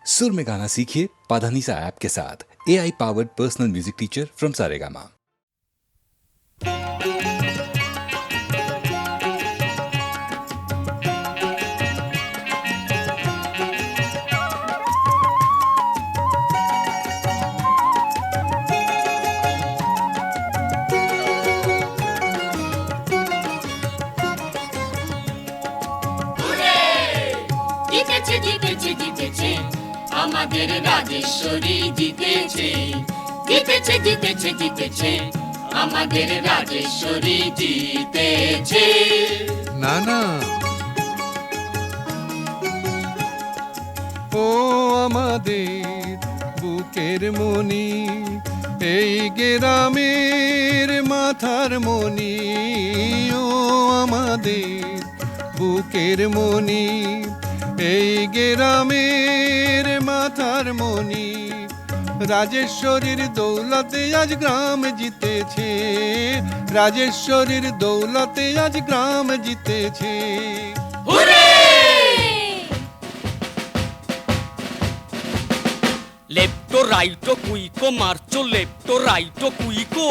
सुर में गाना सीखिए पाधानीसा ऐप के साथ। AI powered personal music teacher from Saregama. জিতেছে জিতেছে জিতেছে আমাদের রাজেশ্বরী জিতেছে, জিতেছে জিতেছে জিতেছে আমাদের রাজেশ্বরী জিতেছে। না না, ও আমাদের বুকের মনি, এই গ্রামের মাথার মনি, ও আমাদের বুকের মনি, এই গ্রামের মাথার মনি, রাজেশ্বরীর দৌলতে আজ গ্রাম জিতেছে, রাজেশ্বরীর দৌলতে আজ গ্রাম জিতেছে। লেফটো রাইটো কুইকো মারচো, লেফটো রাইটো কুইকো,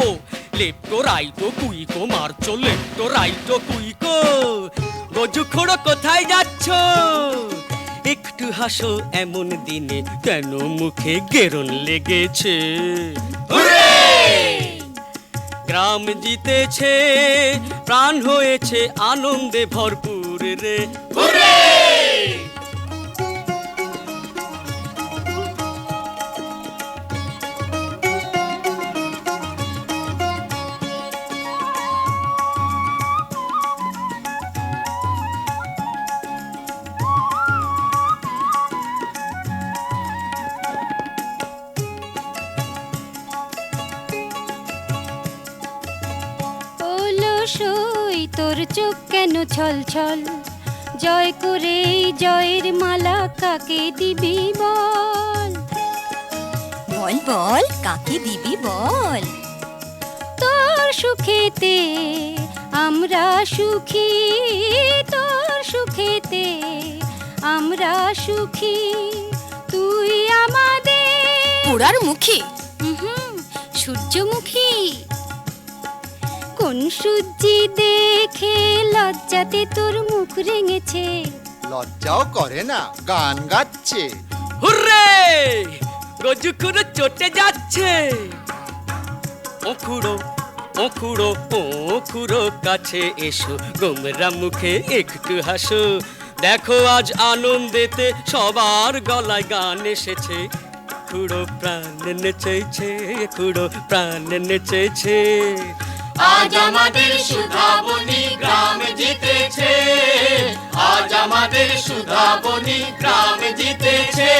লেফটো রাইটো কুইকো মারচো, লেফটো রাইটো কুইকো। গজুখোড়ো কোথায় যাচ্ছ? একটু হাসো, এমন দিনে কেন মুখে গেরন লেগেছে? গ্রাম জিতেছে, প্রাণ হয়েছে আনন্দে ভরপুর রে। তোর চোখ কেন ছল ছল, জয় করে জয়ের মালা কাকে দিবি বল? বল বল, কাকে দিবি বল? তোর সুখেতে আমরা সুখী, তোর সুখেতে আমরা সুখী, তুই আমাদের পোড়ার মুখী, সূর্যমুখী। কোন সূর্যি দেখে লজ্জাতে তোর মুখ রেঙেছে? লজ্জাও করে না, গান গাচ্ছে। হুররে! গজুখুড়ো চটে যাচ্ছে। ওখুড়ো ওখুড়ো ওখুড়ো কাছে এসো, গোমরা মুখে একটু হাসো, দেখো আজ আনন্দেতে সবার গলায় গান এসেছে। খুড়ো প্রাণ নেচেছে, খুড়ো প্রাণ নেচেছে। আজ আমাদের সুধাবনী গ্রাম জিতেছে, আজ আমাদের সুধাবনী গ্রাম জিতেছে।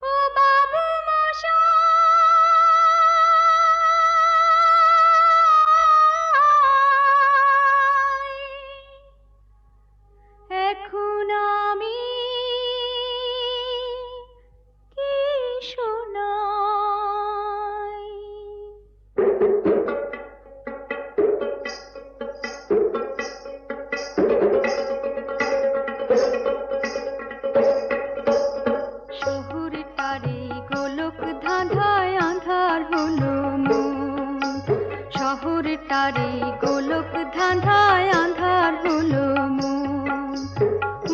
ও বাবু মশাই, এখন আমি কি শোনাই? শহরটারে গোলক ধাঁধায় আঁধার হলো মন, শহরটারে গোলক ধাঁধায় আঁধার হলো মন,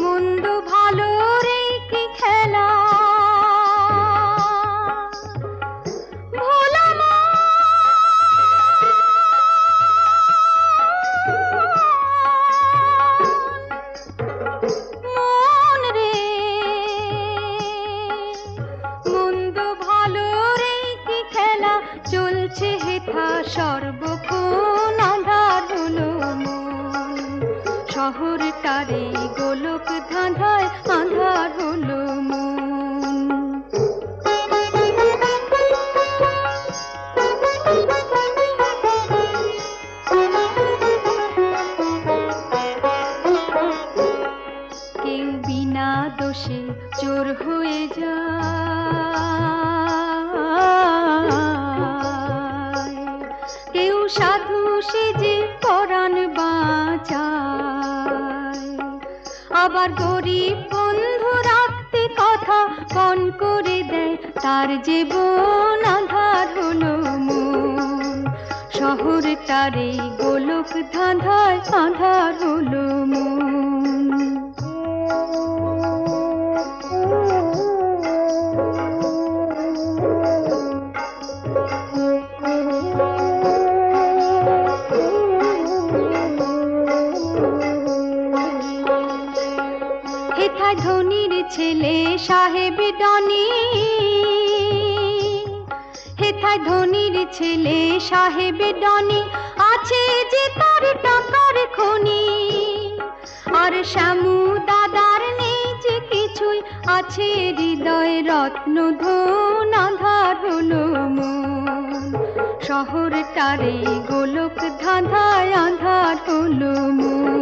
মন্দ ভালো রে কি খেলা, ভোলা মন রে, মন্দ ভালো রে কি খেলা, চলছে হেথা সর্বক্ষণ আঁধার হলো মন, শহরটারে গোলক ধাঁধায় আঁধার হলো মন। কেউ বিনা দোষে চোর হয়ে যায়, কেউ সাধু সেজে পরাণ বাঁচায়, আবার গরিব বন্ধু রাখতে কথা পণ করে দেয়, তার জীবন আধার হলো মন। শহরটারে গোলক ধাঁধায় আধার হলো মন। হেথায় ধনির ছেলে সাহেব ডনি, হেথায় ধনির ছেলে সাহেব ডনি, আছে যে তার টাকার খনি। আর শ্যামু দাদার নেই যে কিছুই, আছে হৃদয় রত্ন ধন আধার হলো মন। শহরটারে গোলক ধাঁধায় আধার হলো মন।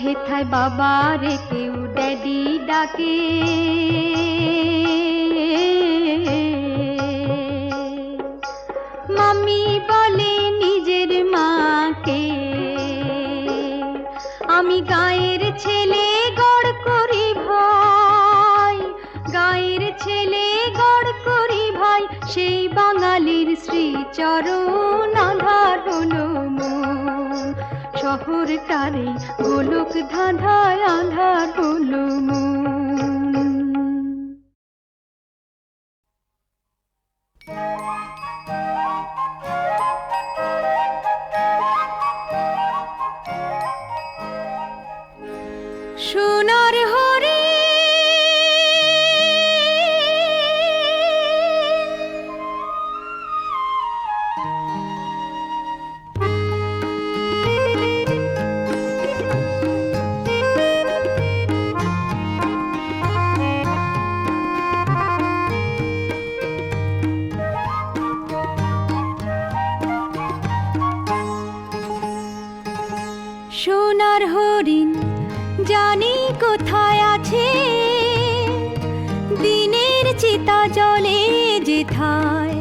হেথায় বাবারে কেউ ড্যাডি ডাকে, মাম্মি বলে নিজের মাকে। আমি গায়ের ছেলে গড় করি ভাই, গায়ের ছেলে গড় করি ভাই, সেই বাঙালির শ্রীচরণ আধার হলো মন। শহরটারে গোলক ধাঁধায় আধার হলো মন। সোনার হরি সোনার হরিণ জানি কোথায় আছে, দিনের চিতা জলে যেথায়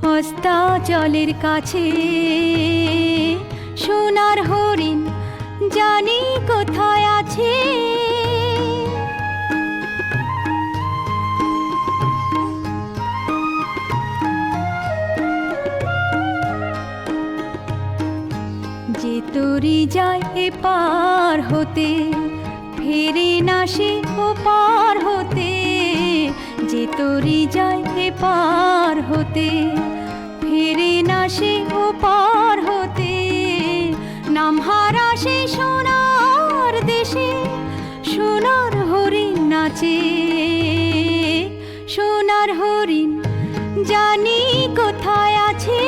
হস্তাচলের কাছে। সোনার হরিণ জানি কোথায় আছে, যে তরি যায় এপার হতে, ফেরে না সে ওপার হতে। যে তরি যায় এপার হতে, ফেরে না সে ওপার হতে। নাম হারা সে সোনার দেশে, সোনার হরিণ নাচে। সোনার হরিণ জানি কোথায় আছে,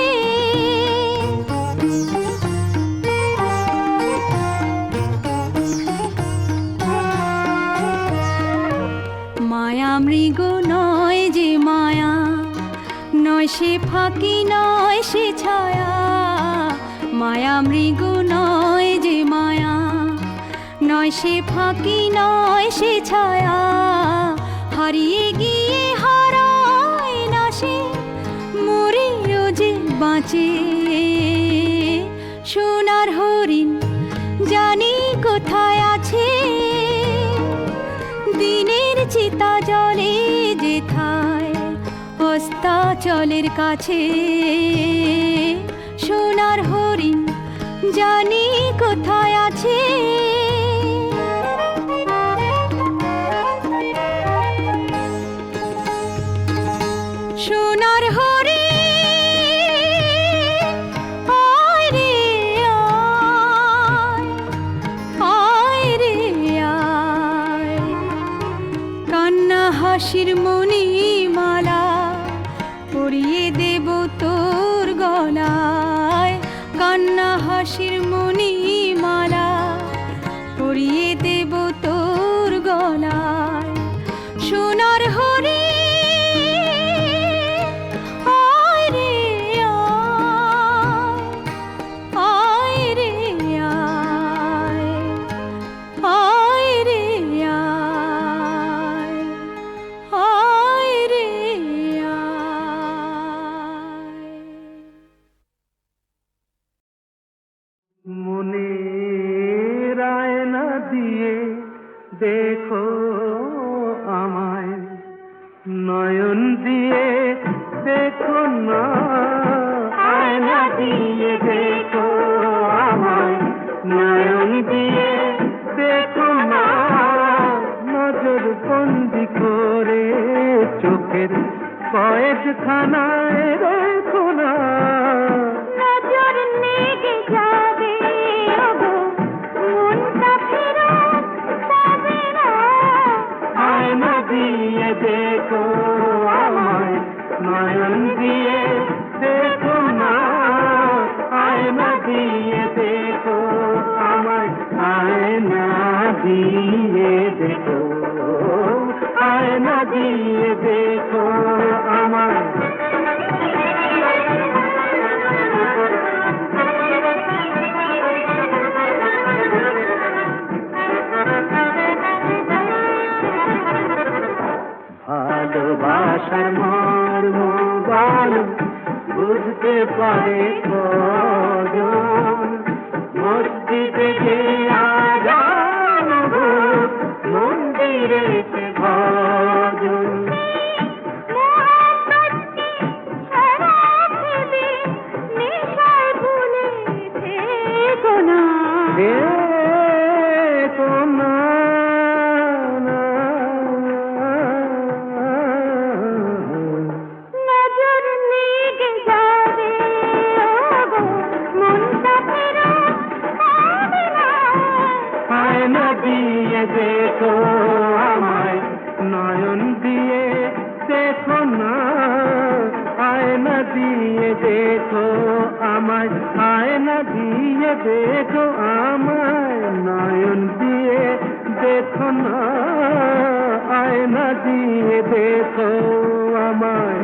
মায়া মৃগ নয় যে মায়া, নয় সে ফাঁকি নয় সে ছায়া। মায়া মৃগ নয় যে মায়া, নয় সে ফাঁকি নয় সে ছায়া। হারিয়ে গিয়ে হারায় না সে, মরেও যে বাঁচে। সোনার হরিণ জানি কোথায় আছে, দিনের চিতা জলে যেথায় হস্তাচলের কাছে। সোনার হরিণ জানি কোথায় আছে, সোনার হরিণ আয় রে আয়, আয় রে আয়। কান্না হাসির মণিমালা পরিয়ে দেব তোর গলায়। কান্না হাসির মণিমালা পরিয়ে দেব তোর গলায়। সোনার হরিণ আয় রে আয়, আয় রে আয়, আয় রে আয়, আয় রে বন্দি করে চোখের কয়েকখানায় রেখো না। নজর লেগে যাবে ওগো মনটা ফেরত পাবে না। আয়না দিয়ে দেখো আমায়, নয়ন দিয়ে দেখো না। আয়না দিয়ে দেখো আমায়, আয়না দিয়ে দেখো, আয়না দিয়ে দেখো আমায়। ভালোবাসার মর্ম বল বুঝতে পারে কজন? মসজিদে যে আজান ভোর, মন্দিরে সে ভজন। মোহাম্মদকে সারা দেবে নেশায় ভুলে থেকো না। দেখো না, নজর লেগে যাবে ওগো মনটা ফেরত পাবে না। আয়না দিয়ে দেখো আমায়, নয়ন দিয়ে দেখো না। আয়না দিয়ে দেখো আমায়, আয়না দিয়ে দেখো আমায়। নয়ন দিয়ে দেখো না, আয়না দিয়ে দেখো আমায়।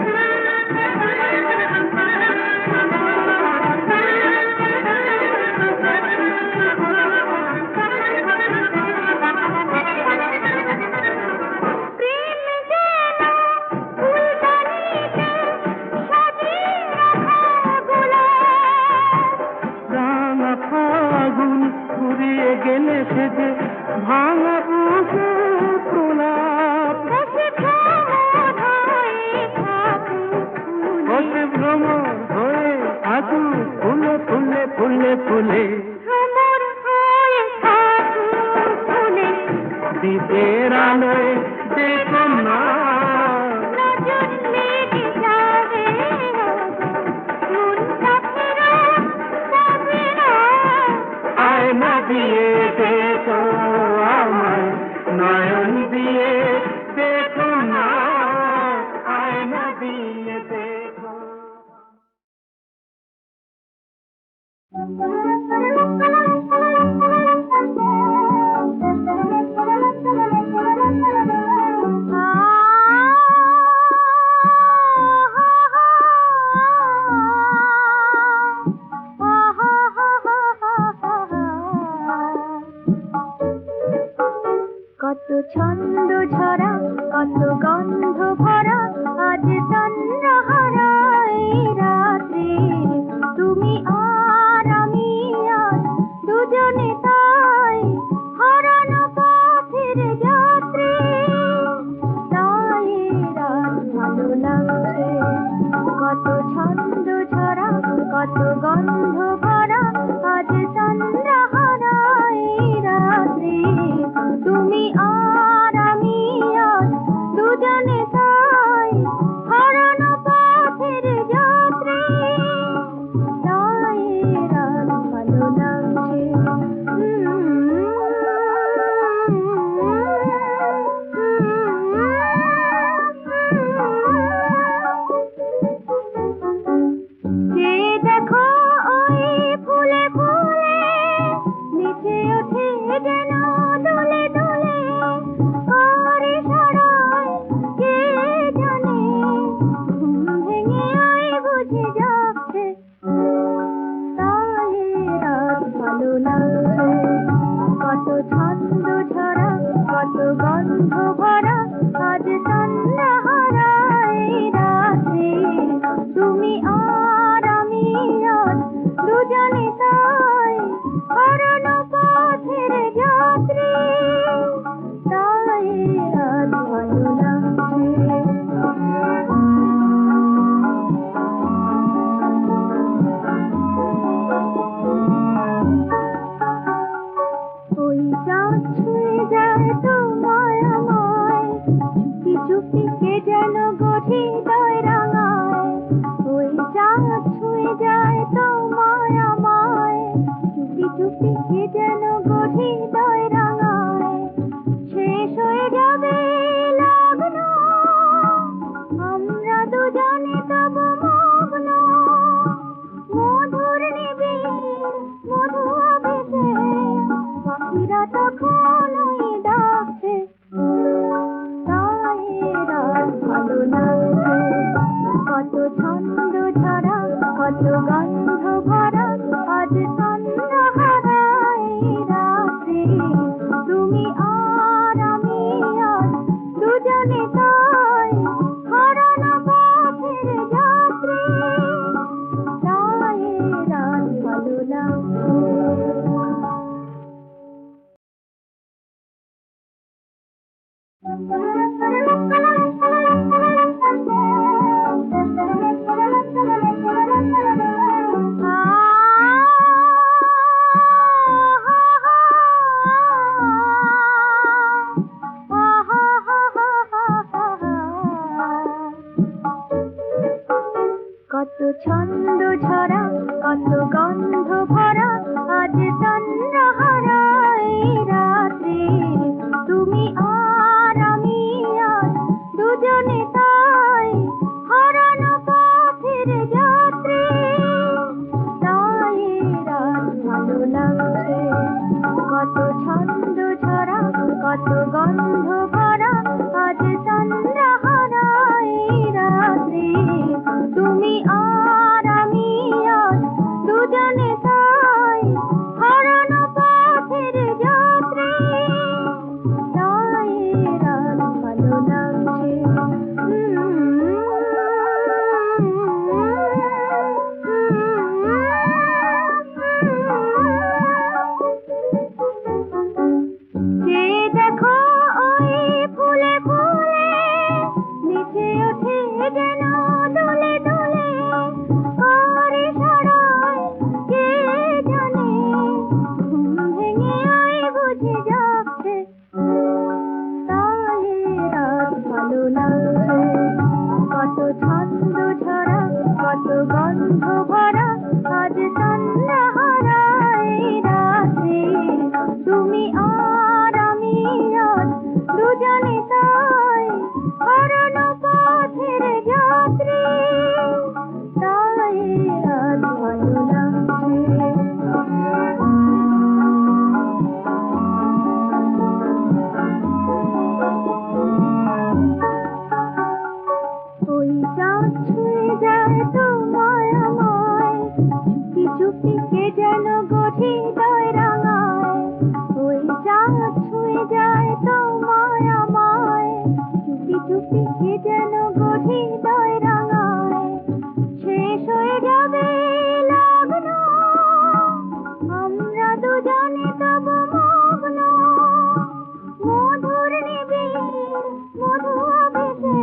প্রেম যেন ফুলদানিতে সাজিয়ে রাখা গোলাপ। রাঙা ফাগুন ফুরিয়ে গেলে সে যে ভাঙা বুকে প্রলাপ। বসে ভ্রমর হয়ে থাকুক ফুলে। বসে ভ্রমর হয়ে থাকুক ফুলে ফুলে ফুলে ফুলে। ভ্রমর হয়ে থাকুক ফুলে। দ্বীপের আলোয় দেখো না। নজর লেগে যাবে ওগো মনটা ফেরত পাবে না। আয়না দিয়ে দেখো আমায়, নয়ন দিয়ে দেখো না। আয়না দিয়ে দেখো। Thank you. কত ছন্দ ঝরা কত গন্ধ ভরা আজ তন্দ্রাহারা এই রাত্রি তুমি আর আমি আজ দুজনে তাই হারানো পথের যাত্রী তাই রাত ভালো লাগছে কত ছন্দ ঝরা কত গন্ধ ভরা আজ তন্দ্রাহারা এই রাত্রি তুমি আর আমি আজ দুজনে তাই হারানো পথের যাত্রী তাই রাত ভালো লাগছে কত ছন্দ ঝরা কত গন্ধ ভরা আজ তন্দ্রাহারা এই রাত্রি তুমি আর আমি আজ দুজনে তাই হারানো পথের যাত্রী তাই রাত ভালো লাগছে যে দেখো ওই ফুলে ফুলে নিচে ওঠে যেন দোলে দোলে করে সারায় কে জানে ঘুম ভেঙে আই বুঝে যাচ্ছে তাই রাত ভালো লাগছে কত ছন্দ ঝরা কত গন্ধ ভরা আজ তন্দ্রাহারা এই রাত্রি তুমি আর আমি আজ দুজনে তাই হারানো পথের যাত্রী তাই রাত ভালো লাগছে ওই চাঁদ ছুঁয়ে যায় তোমায় আমায় চুপি চুপি কে যেন গভীর রাঙায় ওই চাঁদ ছুঁয়ে যায় তোমায় আমায় চুপি চুপি কে যেন গভীর রাঙায় শেষ হয়ে যাবে লগ্ন আমরা দুজনে তব মগ্ন মধুর নিবিড় মধু আবেশে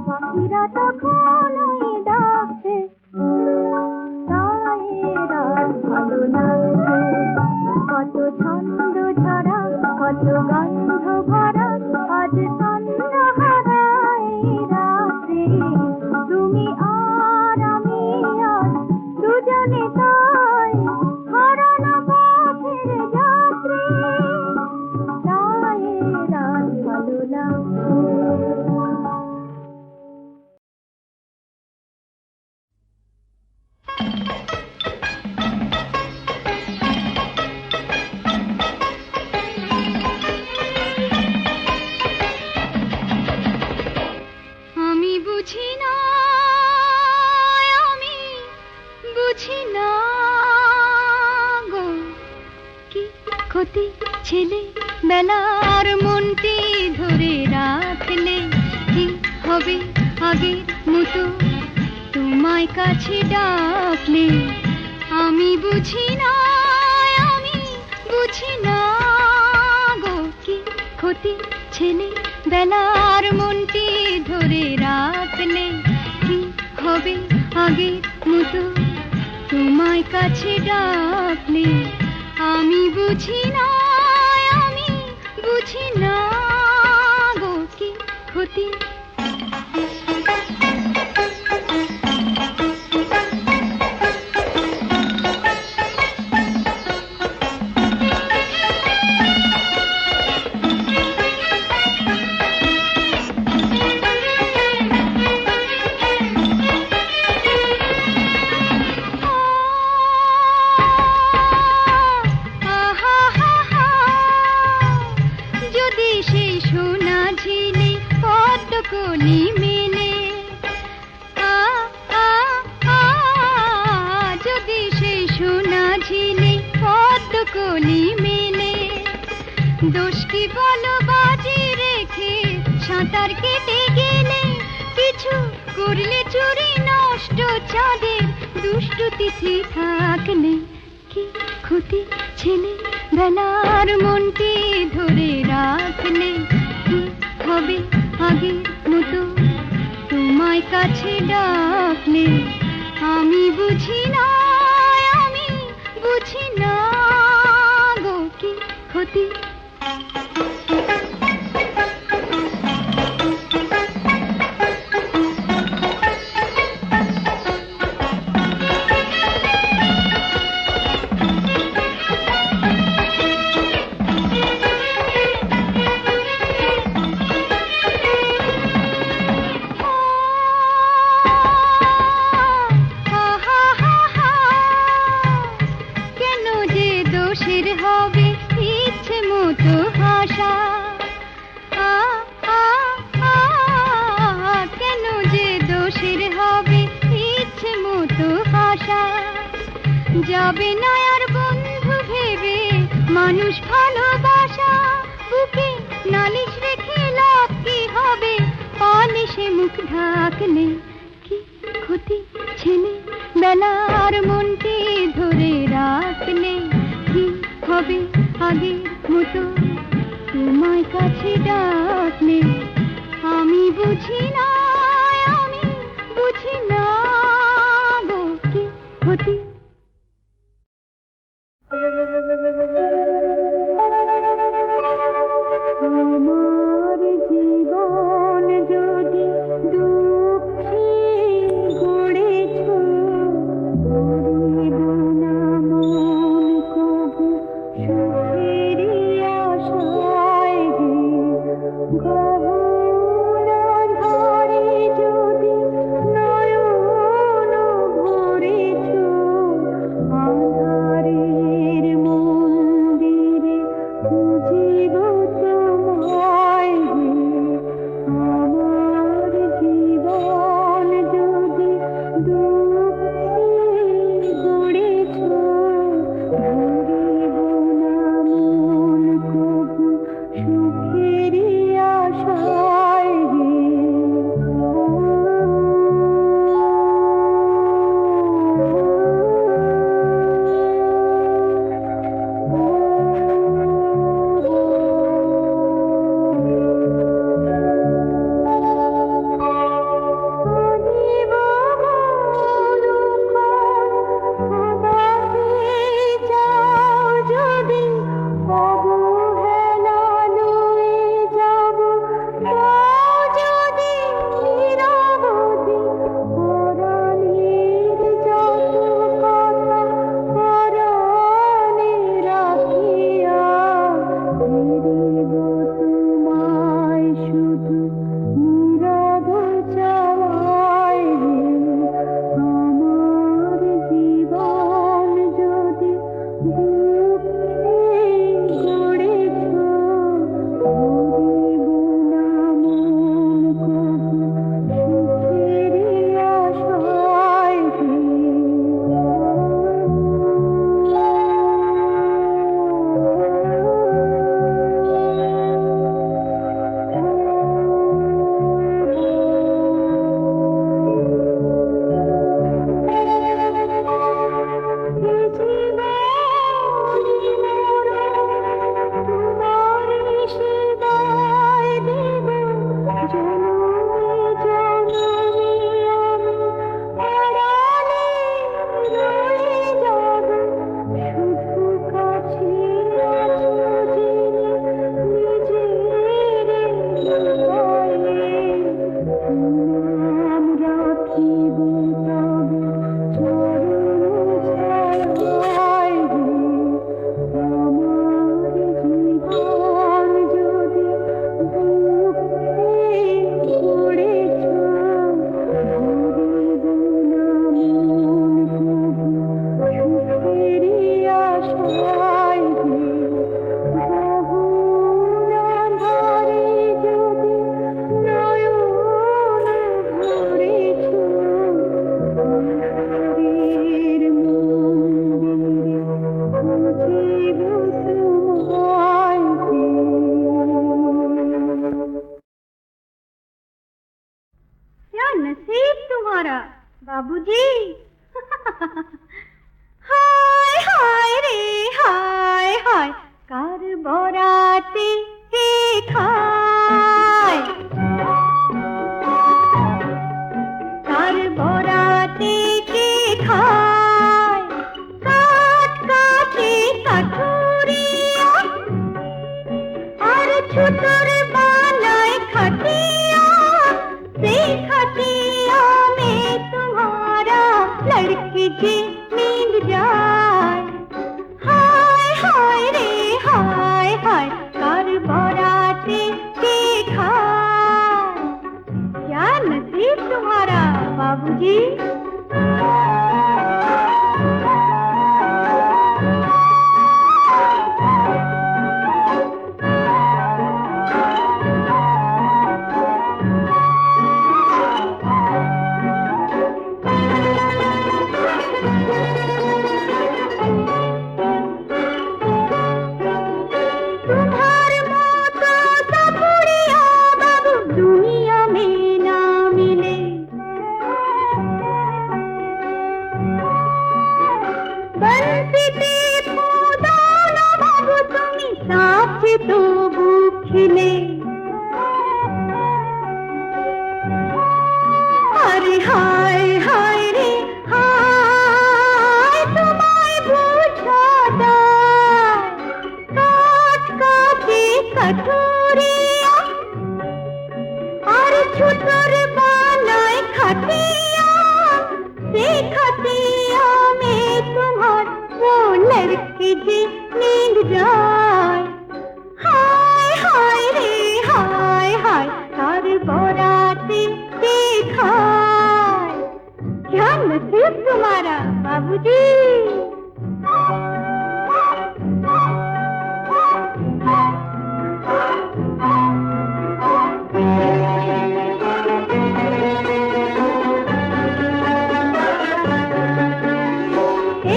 পাখিরা তখন ওই ডাকছে তাই রাত ভালো লাগছে কত ছন্দ ঝরা কত গন্ধ ভরা আজ তন্দ্রাহারা এই রাত্রি তুমি আর আমি আজ দুজনে তাই হারানো পথের যাত্রী তাই রাত ভালো লাগছে আমি বুঝি না গো কি ক্ষতি ছেলে বেলার মনটি ধরে রাখলে কি হবে আগের মতো তোমায় কাছে ডাকলে আমি বুঝি না গো কি ক্ষতি ছেলে বেলার মনটি ধরে রাখলে কি হবে আগের মতো তোমায় কাছে ডাকলে আমি বুঝি না গো কি ক্ষতি কলি মেলে তার কেটে গেলে কিছু করলে চুরি নষ্ট চাঁদের দুষ্টু তিথি থাকলে কি ক্ষতি ছেলে বেলার মনটি ধরে রাখলে কি হবে আগের মতো তোমায় কাছে ডাকলে আমি বুঝি না গো কি ক্ষতি দোষের হবে ইচ্ছে মতো হাসা কেন যে দোষের হবে ইচ্ছে মতো হাসা যাবে না আর বন্ধু ভেবে মানুষ ভালোবাসা বুকে নালিশ রেখে লাভ কি হবে পালিশে মুখ ঢাকলে কি ক্ষতি ছেলে বেলার মনটি ধরে রাখলে কি হবে আগের মতো তোমায় কাছে ডাকলে আমি বুঝি না গো কি ক্ষতি আমার জীবন যদি দুঃখে গড়েছ করিব না মন কবু সুখেরই আশায় হে গহন क्या नसीब तुम्हारा बाबूजी। हाय हाय रे हाय हाय कार बोराते के खाय कार बोराते के खाय काट काटे कटोरिया और छुटर बनाए खटिया से खटिया में तुम्हारा लड़की जी नींद जाए। हाय हाय रे हाय हाय कार बोराते के खाय क्या नसीब तुम्हारा बाबूजी। अरे हाय हाय रे हाय तुम्हारे बुझाता काट काटे कटोरिया और छुटर बनाए खटिया से खटिया में तुम्हार वो लड़की जी नींद जाए। हाय हाय रे हाय हाय कार बोराते के खाय क्या नसीब तुम्हारा बाबूजी।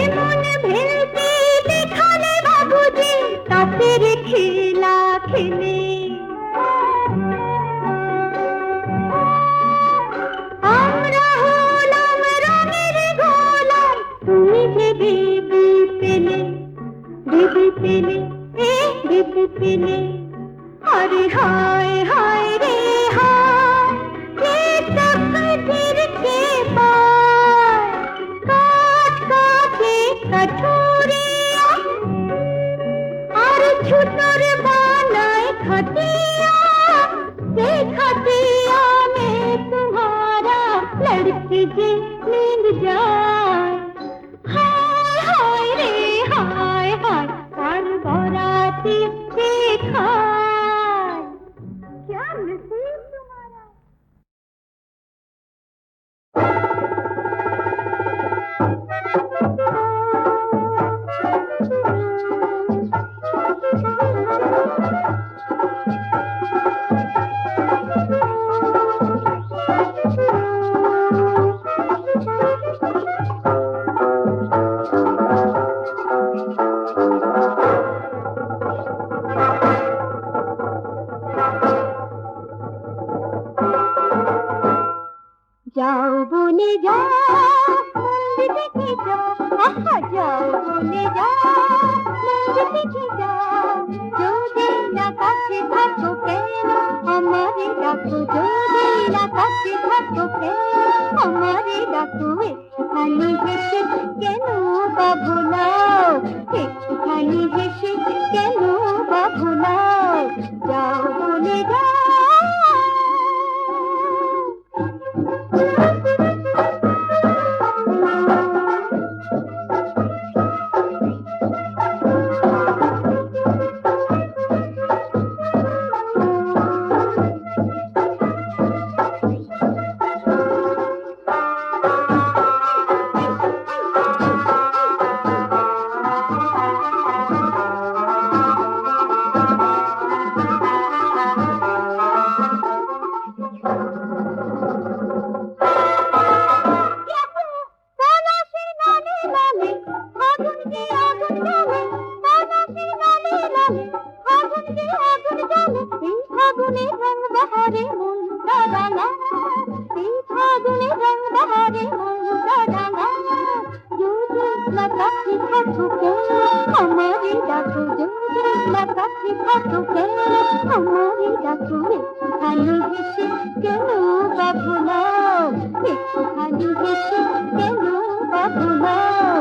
এমন ভেলকি দেখালে বাবুজি তাদের খেলা খেলে আমরা হলাম রঙের গোলাম তুমি যে দেবী পেলে দেবী পেলে अरे हाय हाय रे हाय ये तकदीर के पार काट काटे कटोरिया और छुटर बनाए खटिया से खटिया में तुम्हारा लड़की जी नींद जाए। हाय हाय रे हाय हाय कार बोराते के खाय क्या नसीब तुम्हारा। जाओ बोले जाओ मंदिर देखे जाओ आहा जाओ बोले जाओ मंदिर देखे जाओ जो दिल आकाशे থাকো কেন আমারে ডাকো जो दिल आकाशे থাকো কেন আমারে ডাকো একটুখানি হেসে কেন বা ভোলাও একটুখানি হেসে কেন বা ভোলাও যাও বলে যাও। রাতে ফাগুনে রং বাহারে মনটা রাঙা যদি না কাছে থাকো কেন আমারে ডাকো যদি না কাছে থাকো কেন আমারে ডাকো একটুখানি হেসে কেন বা ভোলাও একটুখানি হেসে কেন বা ভোলাও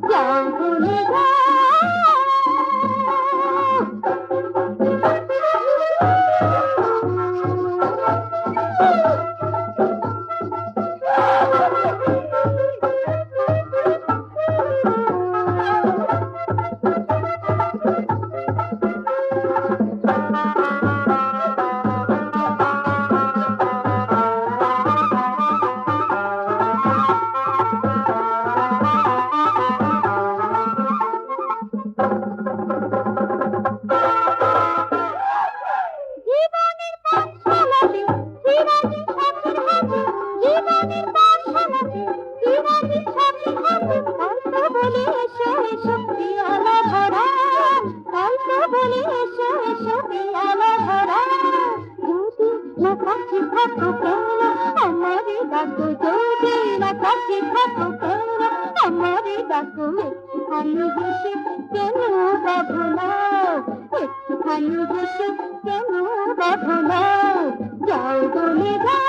যাও বলে যাও জীবনের পাঠশালাতে চিরানি সাথীর হাতে জীবনের পাঠশালাতে চিরানি সাথীর হাতে গল্প বলে এসো এসো পিয়ালা ভরা গল্প বলে এসো এসো পিয়ালা ভরা যদি না কাছে থাকো কেন আমারে ডাকো যদি না কাছে থাকো কেন আমারে ডাকো একটুখানি হেসে কেন বা ভোলাও একটুখানি হেসে কেন বা ভোলাও যাও বলে যাও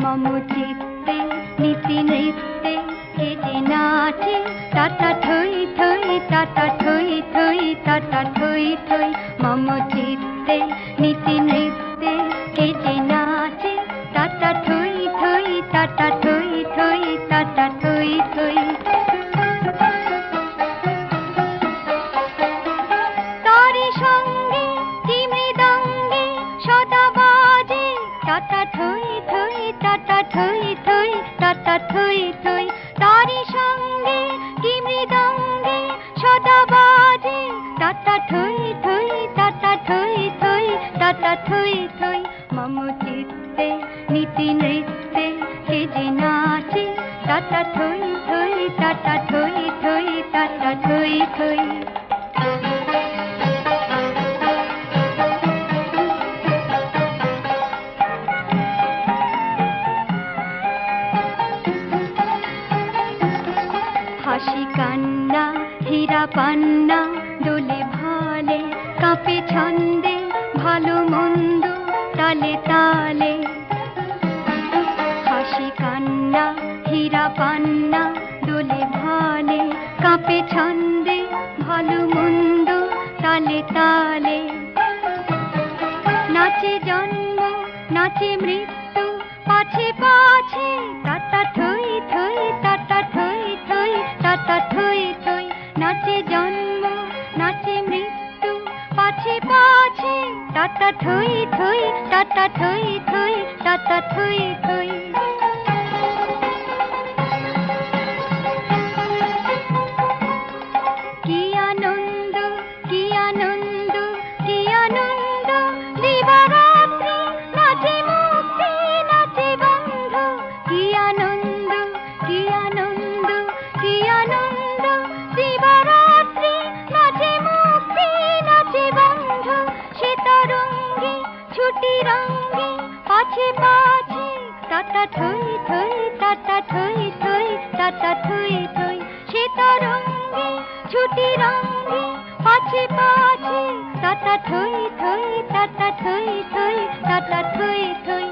মম চিত্তে নীতি নৃত্যে কেটে নাচে টাটা থই থই টাটা থই থই টাটা থই থই মম চিত্তে নীতি নৃত্যে কেটে নাচে টাটা থই থই টাটা থই থই টাটা থই থই তারি সঙ্গে কি মৃদঙ্গে সদা বাজে টাটা থই থই টাটা থই থই টাটা থই থই তারি সঙ্গে কি মৃদঙ্গে সদা বাজে টাটা থই থই টাটা থই থই টাটা থই থই মম চিত্তে নীতি নৃত্যে কে যে নাচে টাটা থই থই টাটা থই থই টাটা থই থই হাসি কান্না হীরা পান্না দোলে ভালে কাঁপে ছন্দে ভালো মন্দ তালে তালে হাসি কান্না হীরা পান্না দোলে ভালে কাঁপে ছন্দে ভালো মন্দ তালে তালে নাচে জন্ম নাচে মৃত্যু পাছে পাছে টাটা থই থই টাটা থই থই টাটা থই থই নাচে জন্ম নাচে মৃত্যু পাছে পাছে টাটা থই থই টাটা থই থই টাটা থই থই কি আনন্দ কি আনন্দ কি আনন্দ দিবারাত্রি নাচে মুক্তি নাচে বন্ধ কি আনন্দ কি আনন্দ কি আনন্দ দিবারাত্রি নাচে মুক্তি নাচে বন্ধ সে তরঙ্গে ছুটি রঙ্গে পাছে পাছে টাটা থই থই টাটা থই থই টাটা থই থই সে তরঙ্গে ছুটি রঙ্গে পাছে পাছে টাটা থই থই টাটা থই থই টাটা থই থই